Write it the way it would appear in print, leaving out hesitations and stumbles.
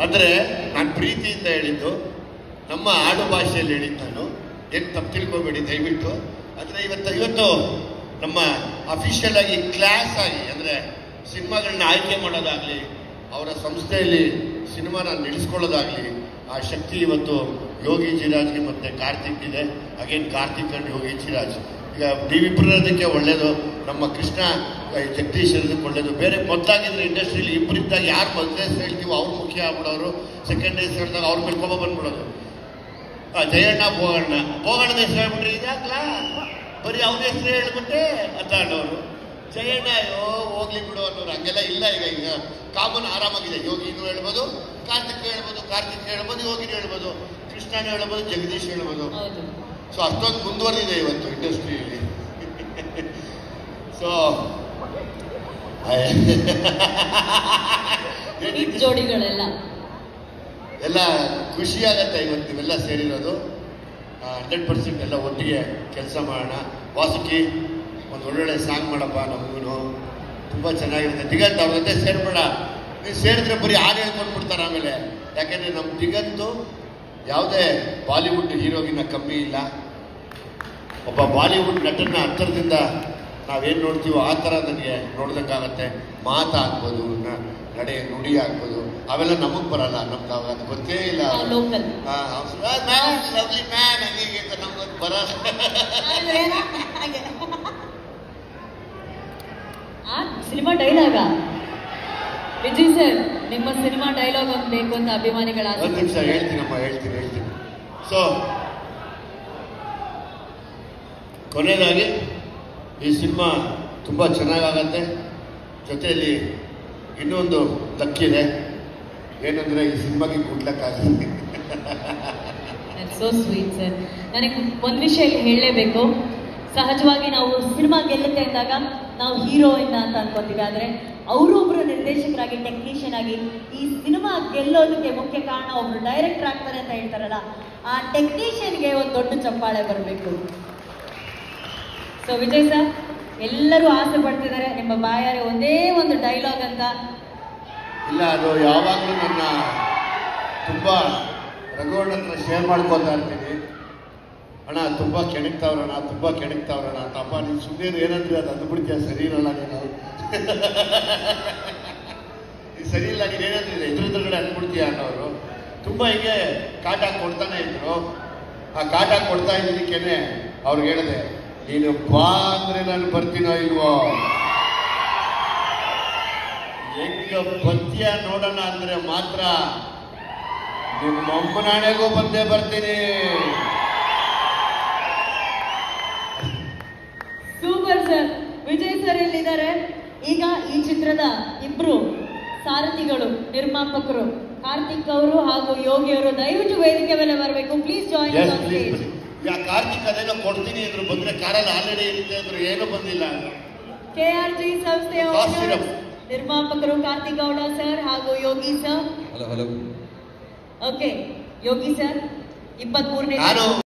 ಆದರೆ ನಾನು ಪ್ರೀತಿಯಿಂದ ಹೇಳಿದ್ದು, ನಮ್ಮ ಆಡು ಭಾಷೆಯಲ್ಲಿ ಹೇಳಿದ್ದು. ನಾನು ಏನು ತಪ್ಪು ತಿಳ್ಕೊಬೇಡಿ ದಯವಿಟ್ಟು. ಅಂದರೆ ಇವತ್ತು ನಮ್ಮ ಅಫಿಷಿಯಲ್ ಆಗಿ ಕ್ಲಾಸ್ ಆಗಿ ಅಂದರೆ ಸಿನಿಮಾಗಳನ್ನ ಆಯ್ಕೆ ಮಾಡೋದಾಗಲಿ, ಅವರ ಸಂಸ್ಥೆಯಲ್ಲಿ ಸಿನಿಮಾನ ನಡೆಸ್ಕೊಳ್ಳೋದಾಗಲಿ, ಆ ಶಕ್ತಿ ಇವತ್ತು ಯೋಗಿ ಜಿರಾಜ್ಗೆ ಮತ್ತು ಕಾರ್ತಿಕ್ ಇದೆ. ಅಗೇನ್ ಕಾರ್ತಿಕ್ ಅಂಡ್ ಯೋಗಿ ಜಿರಾಜ್ ಈಗ ನೀವಿಬ್ಬರದಕ್ಕೆ ಒಳ್ಳೇದು, ನಮ್ಮ ಕೃಷ್ಣ ಜಗದೀಶ್ ಇರೋದಕ್ಕೆ ಒಳ್ಳೇದು. ಬೇರೆ ಮೊದಲಾಗಿದ್ರೆ ಇಂಡಸ್ಟ್ರಿಯಲ್ಲಿ ಇಬ್ಬರಿದ್ದಾಗ ಯಾರು ಮೊದಲನೇ ಹೆಸರು ಹೇಳ್ತೀವೋ ಅವ್ರು ಮುಖ್ಯ ಆಗ್ಬಿಡೋರು, ಸೆಕೆಂಡ್ ಹೆಸರು ಹೇಳಿದಾಗ ಅವ್ರ ಮೇಲೆ ಕೋಪ ಬಂದ್ಬಿಡೋದು. ಜಯಣ್ಣ ಭೋಗಣ್ಣದ ಹೆಸರು ಹೇಳ್ಬಿಟ್ರೆ ಇದಾಗಲ್ಲ, ಬರೀ ಅವ್ರ ಹೆಸರು ಹೇಳ್ಬಿಟ್ಟೆ ಅಂತ ಅನ್ನೋರು. ಜಯಣ್ಣ ಅಯ್ಯೋ ಹೋಗ್ಲಿ ಬಿಡು ಅನ್ನೋರು. ಹಂಗೆಲ್ಲ ಇಲ್ಲ. ಈಗ ಕಾಮನ್ ಆರಾಮಾಗಿದೆ. ಯೋಗಿನೂ ಹೇಳ್ಬೋದು, ಕಾರ್ತಿಕ್ ಹೇಳ್ಬೋದು, ಯೋಗಿನೂ ಹೇಳ್ಬೋದು, ಕೃಷ್ಣನೂ ಹೇಳ್ಬೋದು, ಜಗದೀಶ್ ಹೇಳ್ಬೋದು. ಸೊ ಅಷ್ಟೊಂದು ಮುಂದುವರೆದಿದೆ ಇವತ್ತು ಇಂಡಸ್ಟ್ರಿಯಲ್ಲಿ. ಸೊ ಜೋಡಿಗಳೆಲ್ಲ ಎಲ್ಲ ಖುಷಿ ಆಗತ್ತೆ ಇವತ್ತು ಇವೆಲ್ಲ ಸೇರಿರೋದು. 100% ಎಲ್ಲ ಒಟ್ಟಿಗೆ ಕೆಲಸ ಮಾಡೋಣ. ವಾಸುಕಿ ಒಂದು ಒಳ್ಳೊಳ್ಳೆ ಸಾಂಗ್ ಮಾಡಪ್ಪ, ನಮಗೂ ತುಂಬ ಚೆನ್ನಾಗಿರುತ್ತೆ. ದಿಗಂತ್ ಅವ್ರ ಜೊತೆ ಸೇರ್ಬೇಡ, ನೀವು ಸೇರಿದ್ರೆ ಬರೀ ಹಾಡು ಹೇಳ್ಕೊಂಡ್ಬಿಡ್ತಾರೆ ಆಮೇಲೆ. ಯಾಕೆಂದರೆ ನಮ್ಮ ದಿಗಂತು ಯಾವುದೇ ಬಾಲಿವುಡ್ ಹೀರೋಗಿನ ಕಮ್ಮಿ ಇಲ್ಲ. ಒಬ್ಬ ಬಾಲಿವುಡ್ ನಟನ ಹತ್ತಿರದಿಂದ ನಾವೇನು ನೋಡ್ತೀವೋ ಆ ಥರ ನನಗೆ ನೋಡ್ದಂಗಾಗತ್ತೆ. ಮಾತಾಗ್ಬೋದು, ನಡೆ ನುಡಿ ಆಗ್ಬೋದು, ಅವೆಲ್ಲ ನಮಗೆ ಬರಲ್ಲ. ನಮ್ಗೆ ಅವಾಗ ಗೊತ್ತೇ ಇಲ್ಲ. ಲವ್ಲಿ ಮ್ಯಾನ್ ಹಂಗೆ ನಮ್ಗೆ ಬರಲ್ಲ. ಸಿನಿಮಾ ಡೈಲಾಗ ವಿಜಯ್ ಸರ್, ನಿಮ್ಮ ಸಿನಿಮಾ ಡೈಲಾಗ್ ಒಂದು ಬೇಕು ಅಂತ ಅಭಿಮಾನಿಗಳ ಒಂದು ನಿಮಿಷ ಹೇಳ್ತೀನಿ. ಸೊ ಕೊನೆಯದಾಗಿ ಈ ಸಿನಿಮಾ ತುಂಬ ಚೆನ್ನಾಗಾಗತ್ತೆ. ಜೊತೆಯಲ್ಲಿ ಇನ್ನೊಂದು ಲಕ್ಕಿದೆ, ಏನಂದರೆ ಈ ಸಿನಿಮಾಗೆ ಗುಡ್ಲಕ್ಕಾಗುತ್ತೆ. So sweet sir. ನನಗೆ ಒಂದು ವಿಷಯ ಹೇಳಲೇಬೇಕು. ಸಹಜವಾಗಿ ನಾವು ಸಿನಿಮಾ ಗೆಲ್ಲುತ್ತೆ ಅಂದಾಗ ನಾವು ಹೀರೋಯಿನ್ ಅಂತ ಅನ್ಕೋತೀವಿ. ಆದರೆ ಅವರೊಬ್ಬರು ನಿರ್ದೇಶಕರಾಗಿ, ಟೆಕ್ನಿಷಿಯನ್ ಆಗಿ ಈ ಸಿನಿಮಾ ಗೆಲ್ಲೋದಕ್ಕೆ ಮುಖ್ಯ ಕಾರಣ ಒಬ್ರು ಡೈರೆಕ್ಟರ್ ಆಗ್ತಾರೆ ಅಂತ ಹೇಳ್ತಾರಲ್ಲ, ಆ ಟೆಕ್ನಿಷಿಯನ್ಗೆ ಒಂದು ದೊಡ್ಡ ಚಪ್ಪಾಳೆ ಬರಬೇಕು. ಸೊ ವಿಜಯ್ ಸರ್, ಎಲ್ಲರೂ ಆಸೆ ಪಡ್ತಿದ್ದಾರೆ ನಿಮ್ಮ ಬಾಯಾರೆ ಒಂದೇ ಒಂದು ಡೈಲಾಗ್ ಅಂತ. ಇಲ್ಲ, ಅದು ಯಾವಾಗಲೂ ನನ್ನ ತುಂಬ ರಘುವಣ್ಣ ಹತ್ರ ಶೇರ್ ಮಾಡ್ಕೊತಾ ಇರ್ತೀನಿ. ಅಣ್ಣ ತುಂಬ ಕೆಣಕ್ತಾವ್ರಣ ತಪ್ಪ ನೀನು ಸುಮ್ಮನೆ ಏನಂದ್ರೆ ಅದು ಅಂದ್ಬಿಡ್ತೀಯ, ಸರಿ ಇರಲ್ಲ ನೀನು. ಸರಿ ಇಲ್ಲ, ನೀನು ಏನಂದ್ರೆ ಎದುರುಗಡೆ ಅಂದ್ಬಿಡ್ತೀಯ ಅನ್ನೋರು ತುಂಬ ಹೀಗೆ ಕಾಟ ಕೊಡ್ತಾನೆ ಇದ್ರು. ಆ ಕಾಟ ಕೊಡ್ತಾ ಇದ್ದಕ್ಕೇನೆ ಅವ್ರಿಗೆ ಹೇಳಿದೆ, ನೀನು ಬಾ ಅಂದ್ರೆ ನಾನು ಬರ್ತೀನೋ ಇಲ್ವೋ, ಹೆಂಗ ಬರ್ತೀಯ ನೋಡೋಣ ಅಂದ್ರೆ ಮಾತ್ರ ನಿಮ್ಮ ಅಮ್ಮನಾಣೆಗೂ ಬಂದೇ ಬರ್ತೀನಿ. Super sir. ವಿಜಯ್ ಸರ್ ಎಲ್ಲಿದ್ದಾರೆ? ಈಗ ಈ ಚಿತ್ರದ ಇಬ್ರು ಸಾರಥಿಗಳು, ನಿರ್ಮಾಪಕರು ಕಾರ್ತಿಕ್ ಅವರು ಹಾಗೂ ಯೋಗಿ ಅವರು ದಯವಿಟ್ಟು ವೇದಿಕೆ ಮೇಲೆ ಬರಬೇಕು. Please join. ಕಾರ್ತಿಕ್ ಅದೇನೋ ಕೊಡ್ತೀನಿ ಅಂದ್ರು, ಬಂದ್ರೆ ಕಾರಲ್ಲಿ ಆಲ್ರೆಡಿ ಇರುತ್ತೆ ಅಂದ್ರು, ಏನೂ ಬಂದಿಲ್ಲ. KRG ಸಂಸ್ಥೆಯ ನಿರ್ಮಾಪಕರು ಕಾರ್ತಿಕ್ ಗೌಡ ಸರ್ ಹಾಗೂ Yogi sir. Okay Yogi sir, 23ನೇ